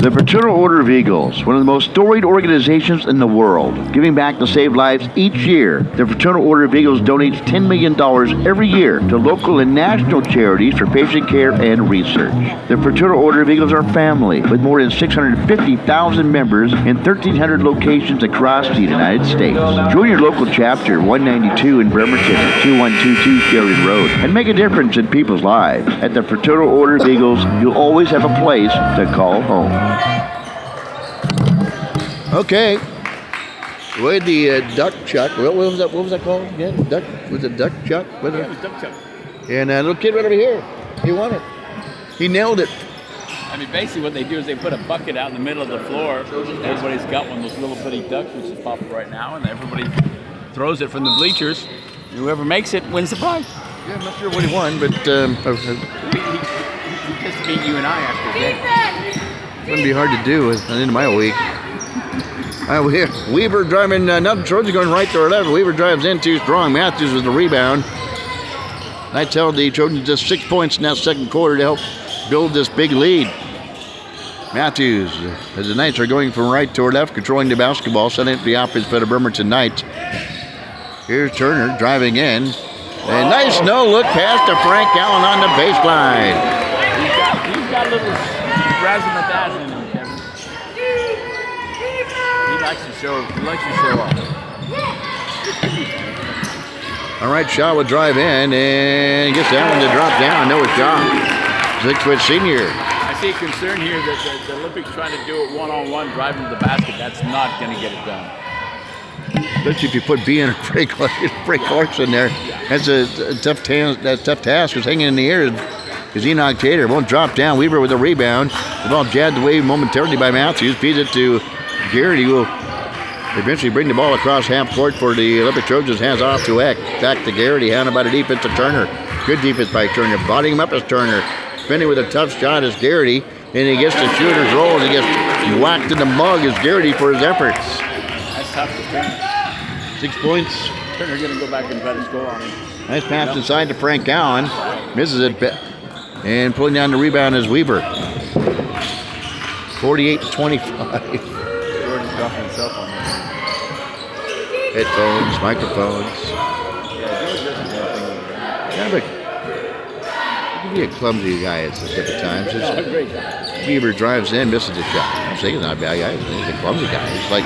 The Fraternal Order of Eagles, one of the most storied organizations in the world, giving back to save lives each year. The Fraternal Order of Eagles donates $10 million every year to local and national charities for patient care and research. The Fraternal Order of Eagles are family, with more than 650,000 members in 1,300 locations across the United States. Join your local chapter, 192 in Bremerton, 2122 Sheridan Road, and make a difference in people's lives. At the Fraternal Order of Eagles, you'll always have a place to call home. Okay. With the duck chuck. What was that? What was that called again? Duck? Was it duck chuck? Yeah, it was duck chuck. And a little kid right over here. He won it. He nailed it. I mean, basically what they do is they put a bucket out in the middle of the floor. Everybody's got one of those little bitty ducks, which is popular right now, and everybody throws it from the bleachers. Whoever makes it wins the prize. Yeah, I'm not sure what he won, but He just beat you and I after that. wouldn't be hard to do at the end of my week. Weaver driving, another Trojan going right to our left. Weaver drives in too strong. Matthews with the rebound. I tell the Trojans just 6 points in that second quarter to help build this big lead. Matthews, as the Knights are going from right to left, controlling the basketball, setting up the offense for the Bremerton Knights. Here's Turner driving in. A nice no-look pass to Frank Allen on the baseline. He's got a little razzmatazz in him, Kevin. He likes to show off. All right, Shaw will drive in and gets that one to drop down. No, it's Shaw. 6-foot senior. I see a concern here that the Olympics trying to do it one-on-one, driving to the basket. That's not going to get it done. Especially if you put B and Frank Clarkson in there. That's a tough task. It's hanging in the air. Is Enoch Tater won't drop down. Weaver with a rebound. The ball jabbed away momentarily by Matthews. Feeds it to Garrity, who will eventually bring the ball across half court for the Olympic Trojans. Hands off to Eck. Back to Garrity. Handled by the defense to Turner. Good defense by Turner. Bodying him up as Turner. Spinning with a tough shot as Garrity. And he gets the shooter's roll. And he gets whacked in the mug as Garrity for his efforts. That's tough to Turner. 6 points. Turner going to go back and try to score on him. Nice pass inside to Frank Allen. Misses it. And pulling down the rebound is Weaver. 48-25. Jordan's dropping himself on this. Headphones, microphones. Yeah, George doesn't do anything. Kind of a, he can be a clumsy guy at different times. No, a great guy. Weaver drives in, misses the shot. I'm saying he's not a bad guy. He's a clumsy guy. He's like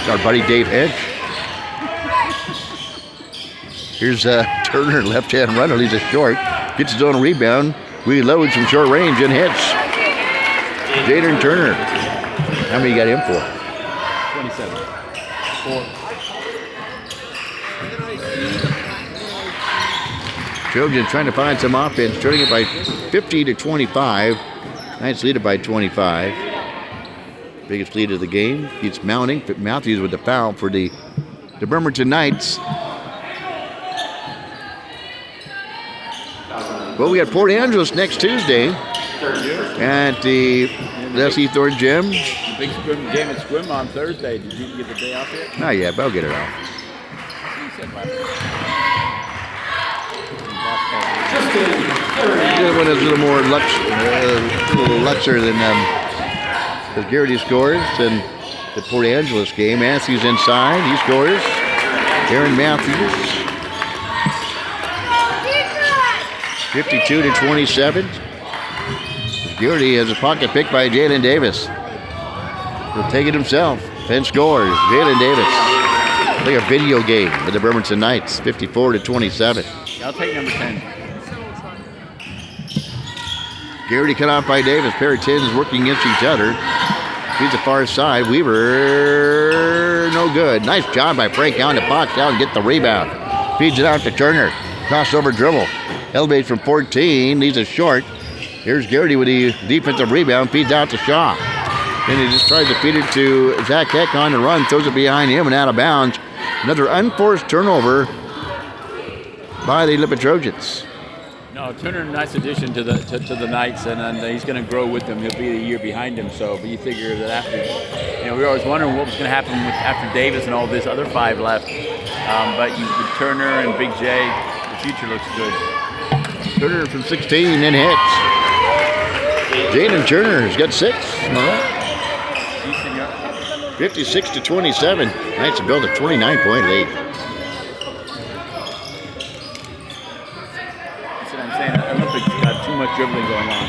our buddy Dave Hedge. Here's Turner, left-hand runner. He's a short. Gets his own rebound. Reloads from short range and hits. Jaden Turner. How many you got him for? 27. 4. Trojans trying to find some offense, turning it by 50-25. Knights lead it by 25. Biggest lead of the game. Keeps mounting. Matthews with the foul for the Bremerton Knights. Well, we got Port Angeles next Tuesday at the Leslie Thorne Gym. The big game at Squim on Thursday. Did you get the day off yet? Not yet, but I'll get it off. The other one is a little more luxer than as Garrity scores. And the Port Angeles game, Matthews inside, he scores. Aaron Matthews. 52-27. Garrity has a pocket pick by Jalen Davis. He'll take it himself and scores. Jalen Davis. Like a video game with the Bremerton Knights. 54-27. I'll take number 10. Garrity cut off by Davis. Pair of tens working against each other. Feeds the far side. Weaver, no good. Nice job by Frank Allen to box out and get the rebound. Feeds it out to Turner. Crossover dribble. Elevates from 14. Leaves it short. Here's Garrity with the defensive rebound. Feeds out to Shaw. And he just tries to feed it to Zach Heck on the run. Throws it behind him and out of bounds. Another unforced turnover by the Olympic Trojans. No, Turner, nice addition to the Knights, and he's going to grow with them. He'll be a year behind him. So, but you figure that after, we were always wondering what was going to happen after Davis and all this other 5 left. But with Turner and Big J, the future looks good. Turner from 16 and hits. Jaden Turner has got 6. All right. 56-27. Knights have built a 29-point lead. That's what I'm saying. Olympics got too much dribbling going on.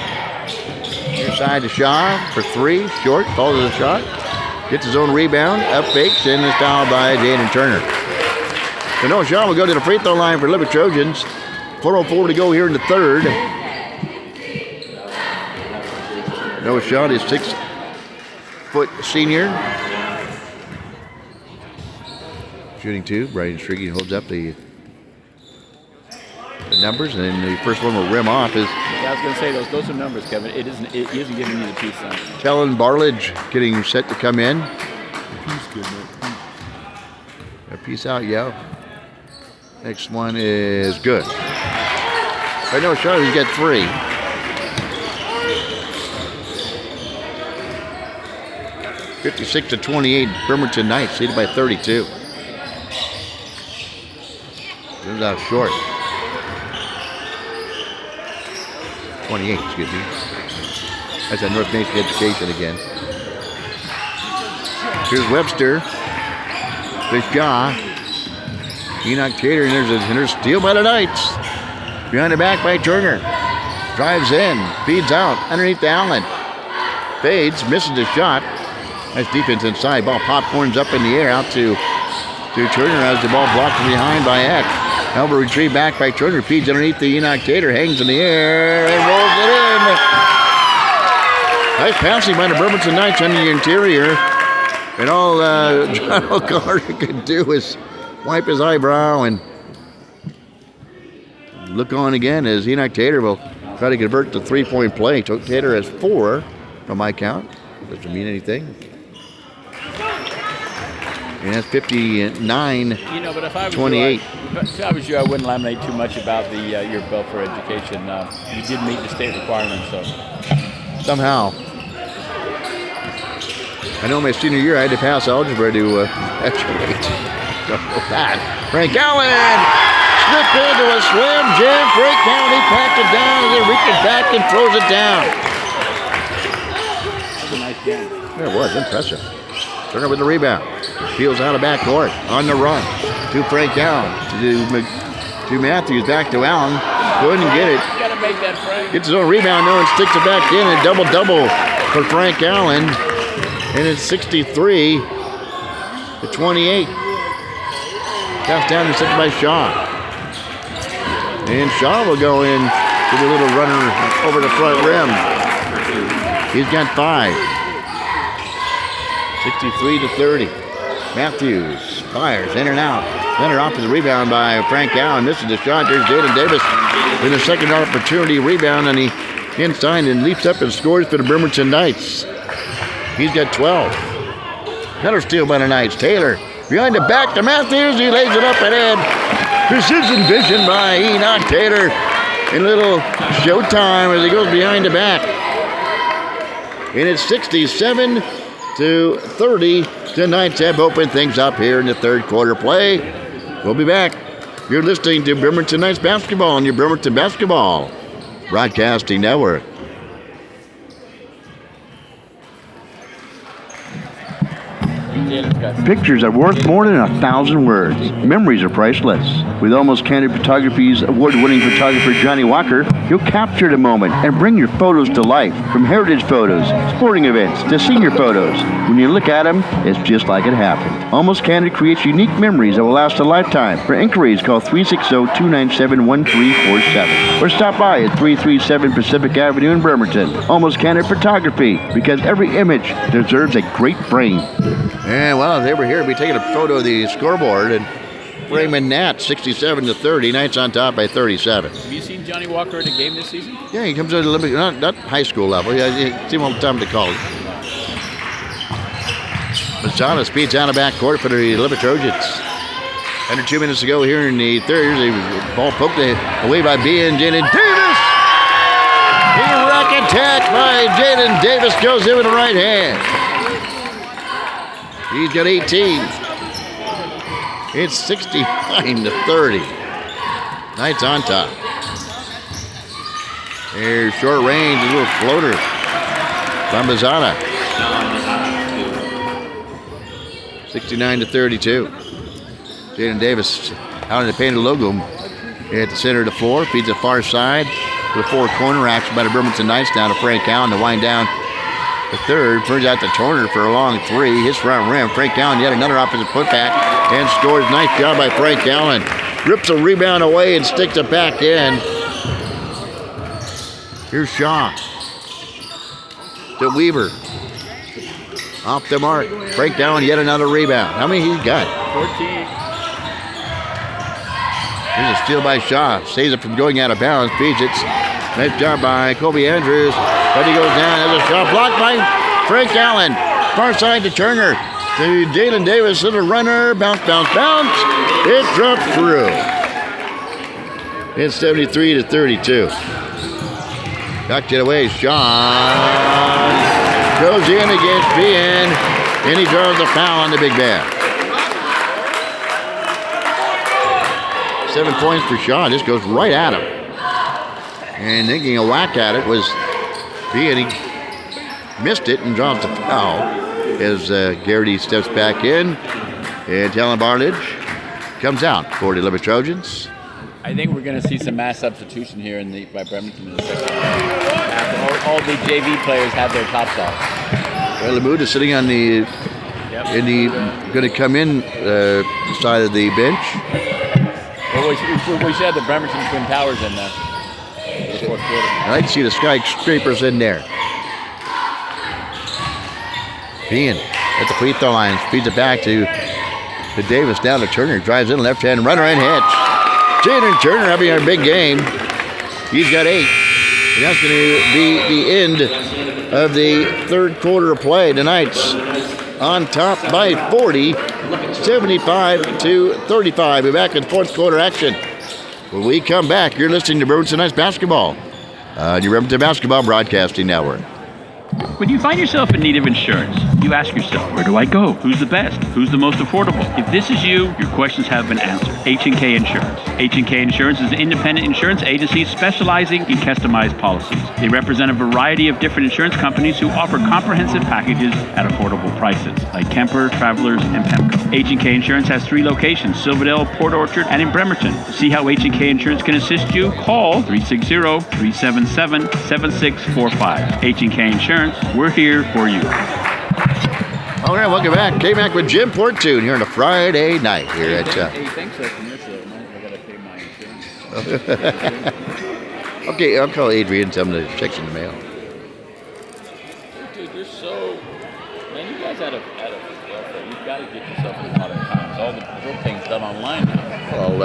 Near side to Shaw for 3. Short. Falls to the shot. Gets his own rebound. Up fakes and is fouled by Jaden Turner. So Noah Shaw will go to the free throw line for Liberty Trojans. 4:04 to go here in the third. Noah Shaw is 6-foot senior. Shooting 2. Brian Striggy holds up the numbers, and then the first one will rim off is. Yeah, I was going to say those are numbers, Kevin. He isn't giving you the piece on. Kellen Barledge getting set to come in. A piece out, yeah. Next one is good. I know Charlie's got 3. (56-28). Bremerton Knights leaded by 32. Goes out short. 28, excuse me. That's at North Mason Education again. Here's Webster. There's Shaw. Enoch Tater, and there's a steal by the Knights. Behind the back by Turner. Drives in, feeds out, underneath the Allen. Fades, misses the shot. Nice defense inside. Ball popcorns up in the air out to Turner as the ball blocked from behind by Eck. Elbow retrieved back by Turner. Feeds underneath the Enoch Tater. Hangs in the air and rolls it in. Nice passing by the Bremerton Knights on the interior. And all John O'Connor could do is wipe his eyebrow and look on again as Enoch Tater will try to convert the 3-point play. Tater has 4 from my count. Doesn't mean anything. And that's 59-28. But if I was you, I wouldn't laminate too much about the your bill for education. You did meet the state requirements, so. Somehow. I know my senior year I had to pass algebra to graduate. So that. Frank Allen slipped into a slam jam. Frank Allen, he packed it down and then reaches back and throws it down. That was a nice game. Yeah, it was impressive. Turner with the rebound. Peels out of backcourt. On the run. To Frank Allen. To Matthews. Back to Allen. Couldn't get it. You gotta make that, Frank. Gets his own rebound though and sticks it back in. A double-double for Frank Allen. And it's 63-28. Pass down and set by Shaw. And Shaw will go in to the little runner over the front rim. He's got 5. 63-30. Matthews fires in and out. Leonard off of the rebound by Frank Allen. Misses the shot. There's Jaden Davis in a second opportunity rebound on the inside and leaps up and scores for the Bremerton Knights. He's got 12. Another steal by the Knights. Taylor behind the back to Matthews. He lays it up and in. Precision vision by Enoch Taylor. And a little showtime as he goes behind the back. And it's 67-30. The Knights have opened things up here in the third quarter play. We'll be back. You're listening to Bremerton Knights basketball on your Bremerton Basketball Broadcasting Network. Pictures are worth more than 1,000 words. Memories are priceless. With Almost Candid Photography's award-winning photographer Johnny Walker, you'll capture the moment and bring your photos to life. From heritage photos, sporting events, to senior photos. When you look at them, it's just like it happened. Almost Candid creates unique memories that will last a lifetime. For inquiries, call 360-297-1347 or stop by at 337 Pacific Avenue in Bremerton. Almost Candid Photography, because every image deserves a great frame. And well, they were here to be taking a photo of the scoreboard, and Raymond Nat 67-30. Knights on top by 37. Have you seen Johnny Walker at a game this season? Yeah, he comes at Olympic, not high school level. Yeah, you see him all the time at the college. Machado speeds out of backcourt for the Olympic Trojans. Under 2 minutes to go here in the third. The ball poked away by Jaden Davis. The rack attack by Jaden Davis goes in with the right hand. He's got 18. It's 69-30. Knights on top. There's short range, a little floater. Bambazana. 69-32. Jaden Davis out in the painted logo at the center of the floor. Feeds the far side with 4 corner action by the Bremerton Knights down to Frank Allen to wind down the third. Turns out to Turner for a long 3. His front rim. Frank Allen yet another offensive putback and scores. Nice job by Frank Allen. Rips a rebound away and sticks it back in. Here's Shaw to Weaver. Off the mark. Frank Allen yet another rebound. How many he got? 14. Here's a steal by Shaw. Saves it from going out of bounds. Feeds it. Nice job by Kobe Andrews. But he goes down. There's a shot blocked by Frank Allen. Far side to Turner. To Jalen Davis. To the runner. Bounce, bounce, bounce. It dropped through. It's 73-32. Knocked it away. Shaw goes in against BN. And he draws a foul on the big man. 7 points for Shaw. This goes right at him. And thinking a whack at it was BN. He missed it and draws the foul as Garrity steps back in. And Talon Barnage comes out for the Liberty Trojans. I think we're going to see some mass substitution here by Bremerton in the second half. After all the JV players have their tops off. Well, Lamood is sitting on the going to come in side of the bench. Well, we should have the Bremerton Twin Towers in there for the fourth quarter. I like to see the skyscrapers in there. Bean at the free throw line, feeds it back to Davis, down to Turner, drives in left-hand runner and hits. Jaden Turner having a big game. He's got 8. And that's going to be the end of the third quarter of play. The Knights on top by 40, 75-35. We're back in fourth quarter action. When we come back, you're listening to Bremerton Knights basketball on your Bremerton Basketball Broadcasting Network. When you find yourself in need of insurance, you ask yourself, where do I go? Who's the best? Who's the most affordable? If this is you, your questions have been answered. H&K Insurance. H&K Insurance is an independent insurance agency specializing in customized policies. They represent a variety of different insurance companies who offer comprehensive packages at affordable prices, like Kemper, Travelers, and Pemco. H&K Insurance has 3 locations, Silverdale, Port Orchard, and in Bremerton. To see how H&K Insurance can assist you, call 360-377-7645. H&K Insurance, we're here for you. All right, welcome back. Came back with Jim Portune here on a Friday night here at... Hey, thanks for the commercial. I got to pay my insurance. Okay, I'll call Adrian and tell him to check in the mail. Dude, you're so... Man, you guys had a you've got to get yourself in modern times. All the drill things done online now. Well,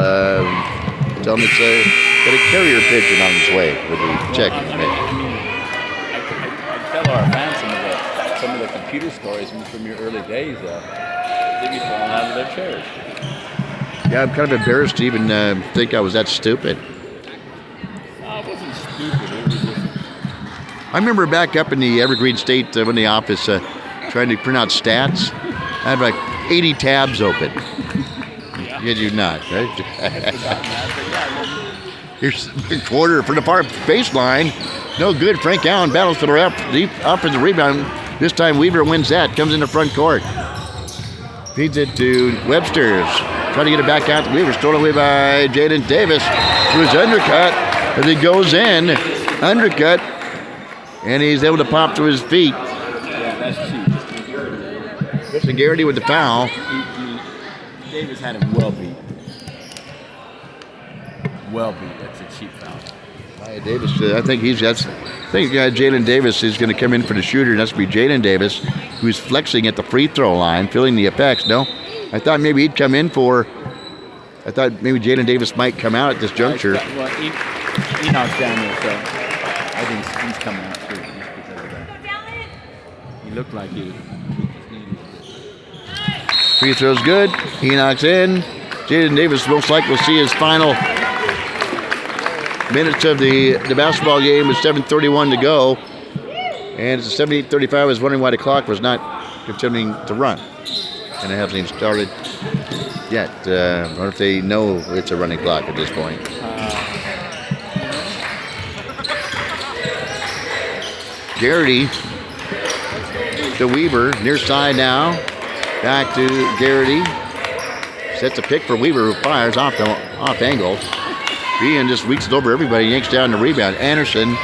tell him it's got a carrier pigeon on his way with the check in the mail. I tell our fans some of the computer stories from your early days. They'd be falling out of their chairs. Yeah, I'm kind of embarrassed to even think I was that stupid. No, it wasn't stupid. It was just... I remember back up in the Evergreen State in the office trying to print out stats. I had like 80 tabs open. Yeah. Kid you not, right? Here's the quarter for the far baseline. No good. Frank Allen battles for the offensive rebound. This time Weaver wins that. Comes in the front court. Feeds it to Webster's. Trying to get it back out to Weaver. Stolen away by Jaden Davis. Who is undercut as he goes in. Undercut. And he's able to pop to his feet. Yeah, that's cheap. Christian Garrity with the foul. Davis had him well beat. Well beat. That's a cheap foul. Davis, I think Jalen Davis is going to come in for the shooter. That's going to be Jalen Davis, who's flexing at the free throw line, feeling the effects. No, I thought maybe he'd come in for. I thought maybe Jalen Davis might come out at this juncture. Well, he knocked down there, so I think he's coming out too. Just because of that. He looked like he was. Free throw's good. He knocks in. Jalen Davis most likely will see his final minutes of the basketball game with 7:31 to go. And it's a 78-35. I was wondering why the clock was not continuing to run. And it hasn't even started yet. I wonder if they know it's a running clock at this point. Garrity to Weaver, near side now. Back to Garrity. Sets a pick for Weaver, who fires off angle. Bean just reaches over everybody, yanks down the rebound. Anderson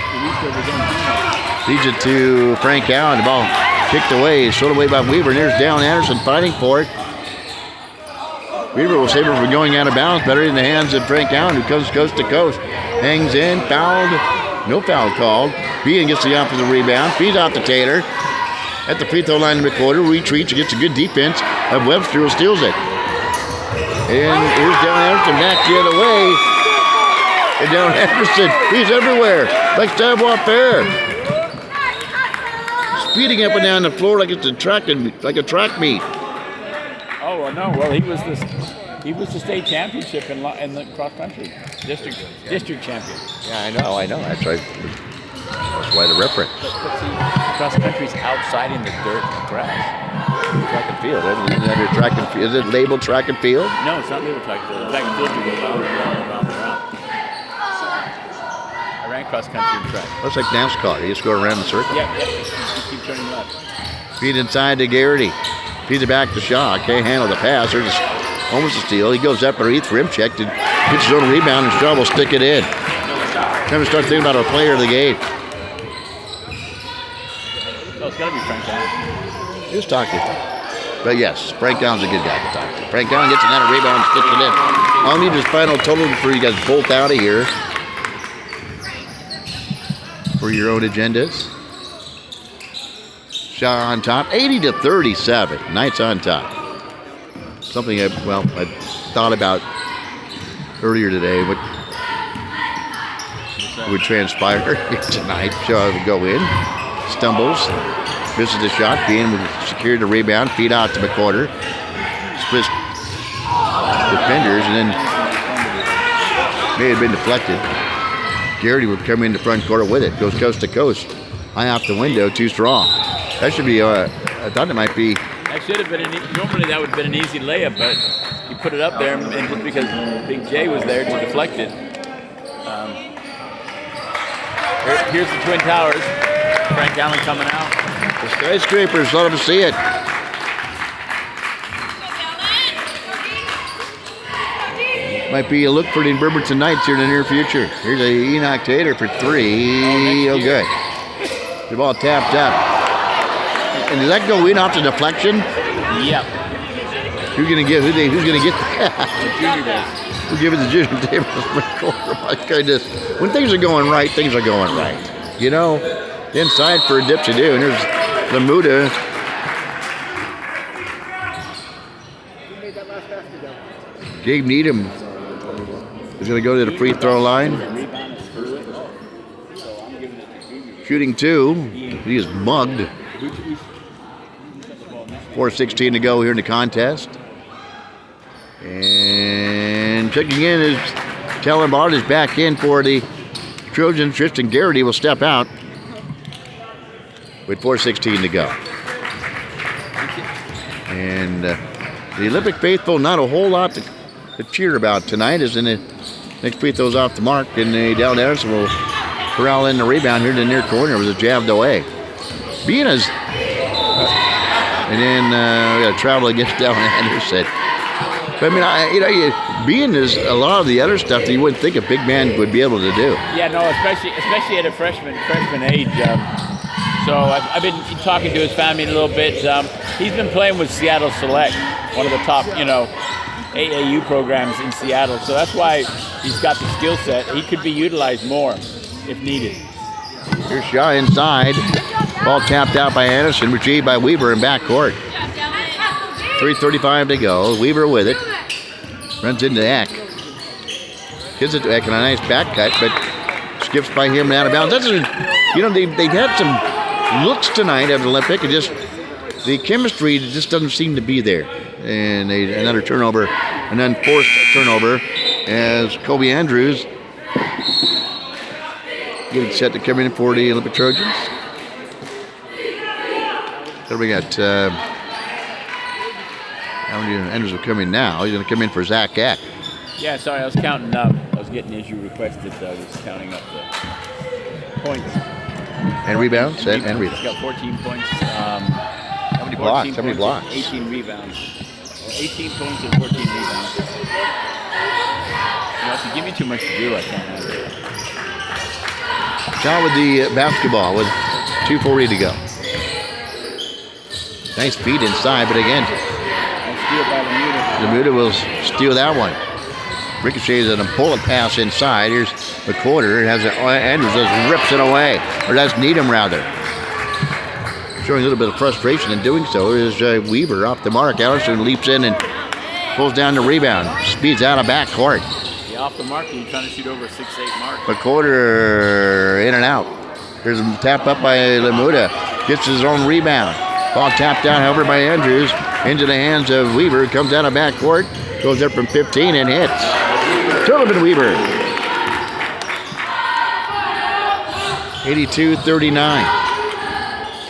feeds it to Frank Allen. The ball kicked away, shot away by Weaver. And there's Dallin Anderson fighting for it. Weaver will save it from going out of bounds. Better in the hands of Frank Allen, who comes coast to coast. Hangs in, fouled. No foul called. Bean gets the opposite rebound. Feeds out to Taylor. At the free throw line in the quarter, retreats, gets a good defense of Webster, who steals it. And here's Dallin Anderson back the other way. And Dallin Anderson, he's everywhere, like savoir faire. Speeding up and down the floor like it's a track meet. Oh well, no. Well, he was the state championship in the cross country district champion. Yeah, I know. That's right. That's why the reference. But see, cross country's outside in the dirt and grass. Track and field. Under track and field. Is it labeled track and field? No, it's not labeled track and field. Track and field, you go round. I ran cross country and track. Looks like NASCAR. You just go around the circle. Yeah. You keep turning left. Feed inside to Garrity. Feeds it back to Shaw. Can't handle the pass. There's almost a steal. He goes up underneath, rim checked, and gets his own rebound, and Shaw will stick it in. Time to start thinking about our player of the game. Oh, it's got to be Frank Allen. He was talking. But yes, Frank Allen's a good guy to talk to. Frank Allen gets another rebound and sticks it in. I'll need his final total before you guys bolt out of here for your own agendas. Shaw on top, 80-37. Knights on top. Something I thought about earlier today. What would transpire tonight? Shaw would go in, stumbles, misses the shot. Bean would secure the rebound, feed out to McCorder, splits defenders, and then may have been deflected. Garrity would come in the front court with it. Goes coast to coast, high off the window, too strong. That should be. I thought it might be. That should have been normally that would have been an easy layup, but he put it up there, and just because Big J was there to deflect it. Here's the Twin Towers. Frank Allen coming out. The skyscrapers, let them see it. Might be a look for the Bremerton Knights here in the near future. Here's a Enoch Taylor for three. Oh, good. The ball tapped up. And does that go in off the deflection? Yep. Who's gonna get that? The junior days. We'll give it to Junior Davis. My goodness. When things are going right, things are going right. You know, inside for a dip-to-do. And there's Lamuda. Gabe Needham is going to go to the free throw line. Shooting two. He is mugged. 4:16 to go here in the contest. And checking in is Tellenbart is back in for the Trojans. Tristan Garrity will step out with 4:16 to go. And the Olympic faithful, not a whole lot to cheer about tonight, as in the next free throw's off the mark, and Dallin Anderson will corral in the rebound here in the near corner. It was jabbed away. Biena's, and then we got to travel against Dallin Anderson. But I mean, being is a lot of the other stuff that you wouldn't think a big man would be able to do. Yeah, no, especially at a freshman age. So I've been talking to his family a little bit. He's been playing with Seattle Select, one of the top, AAU programs in Seattle. So that's why he's got the skill set. He could be utilized more if needed. Here's Shaw inside. Ball tapped out by Anderson, retrieved by Weaver in backcourt. 3:35 to go. Weaver with it. Runs into Eck. Gives it to Eck on a nice back cut, but skips by him and out of bounds. They've had some looks tonight at the Olympic, and just the chemistry just doesn't seem to be there. And another turnover, an unforced turnover, as Kobe Andrews getting set to come in for the Olympic Trojans. So we got Andrews will come in now. He's going to come in for Zach Eck. Yeah, sorry, I was counting up. I was getting as you requested. I was counting up the points. And rebounds. And rebounds. He's got 14 points. How many many blocks? 14 How many points, blocks? 18 rebounds. 18 points and 14 rebounds. You know, if you give me too much to do, I can't have it. Shot with the basketball with 2:40 to go. Nice feed inside, but again, Steal by Lamuda will steal that one. Ricochets and a bullet pass inside. Here's McCorder. It has Andrews just rips it away. Or that's Needham, rather. Showing a little bit of frustration in doing so is Weaver off the mark. Allison leaps in and pulls down the rebound. Speeds out of backcourt. Yeah, off the mark, and you're trying to shoot over a 6'8" mark. McCorder in and out. There's a tap up by Lamuda. Gets his own rebound. Ball tapped down, however, by Andrews. Into the hands of Weaver. Comes out of backcourt. Goes up from 15 and hits. Sullivan Weaver. 82-39.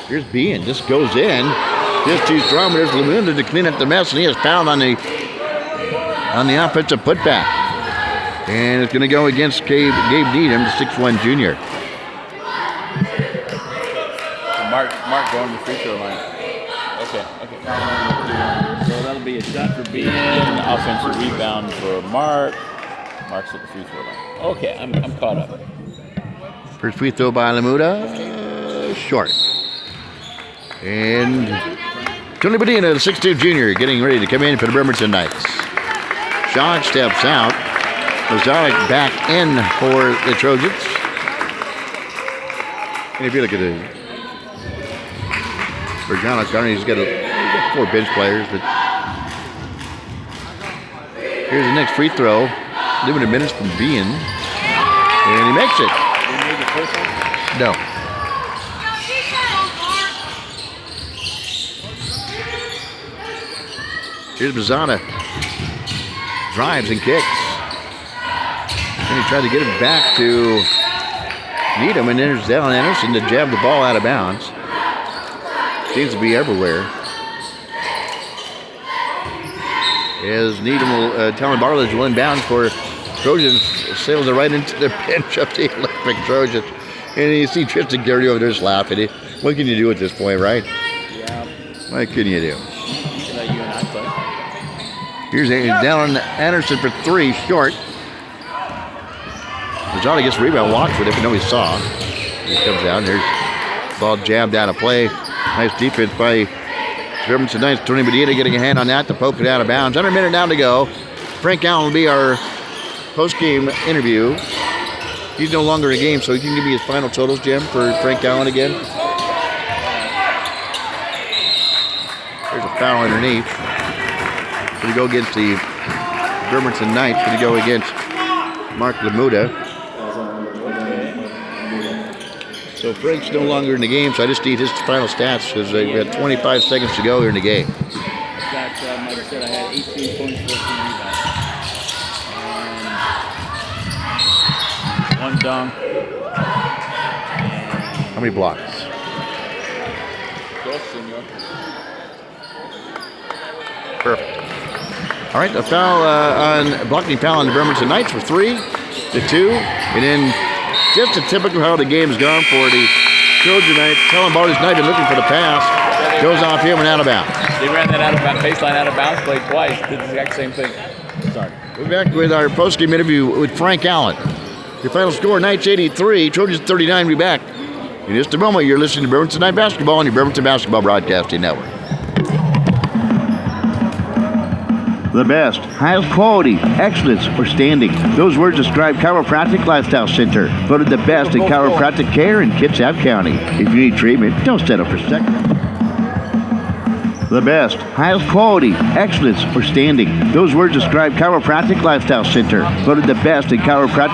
Here's Bean. Just goes in. Just too strong. But there's Lamuda to clean up the mess. And he has fouled on the offensive putback. And it's going to go against Gabe Needham, the 6'1" junior. Mark going to the free throw line. Okay. So that'll be a shot for Bean, offensive rebound for Mark. Mark's at the free throw line. Okay, I'm caught up. First free throw by Lamuda, short. And Tony Medina, the 6'2" junior, getting ready to come in for the Bremerton Knights. Shock steps out. Ozarek back in for the Trojans. And if you look at it, Virginia Carney, he's got 4 bench players, but here's the next free throw. Limited minutes from Bean. And he makes it. No. Here's Bizzana. Drives and kicks. And he tried to get it back to Needham, and there's Dallin Anderson to jab the ball out of bounds. Seems to be everywhere. As Needham will, Talon Bartlett will inbound for Trojans. Sails it right into the bench of the Olympic Trojans. And you see Tristan Garrity over there just laughing. What can you do at this point, right? Yeah. What can you do? Let you and I play. Here's Dallin Anderson for 3, short. Johnny gets rebound, walks with it, but nobody saw. He comes down. There's ball jabbed out of play. Nice defense by Bremerton Knights. Tony Medina getting a hand on that to poke it out of bounds. Under a minute down to go. Frank Allen will be our post-game interview. He's no longer in the game, so he can give me his final totals, Jim, for Frank Allen again. There's a foul underneath. Going to go against the Bremerton Knights. Going to go against Mark Lamuda. So Frank's no longer in the game, so I just need his final stats because we've got 25 seconds to go here in the game. I've got, like I said, I had 18 points, 14 rebounds. 1 dunk. How many blocks? Dos, senor. Perfect. All right, a foul on blocking foul on the Bremerton Knights for 3 to 2, and then just a typical how the game's gone for the Trojan Knights. Talon Bartley's not even looking for the pass. Goes off him and out of bounds. They ran that out of bounds, baseline out of bounds, played twice. Did the exact same thing. Sorry. We're back with our post-game interview with Frank Allen. Your final score, Knights 83, Trojans 39. We'll be back in just a moment. You're listening to Bremerton Night Basketball on your Bremerton Basketball Broadcasting Network. The best, highest quality, excellence, or standing. Those words describe Chiropractic Lifestyle Center. Voted the best in chiropractic care in Kitsap County. If you need treatment, don't settle for second. The best, highest quality, excellence, or standing. Those words describe Chiropractic Lifestyle Center. Voted the best in chiropractic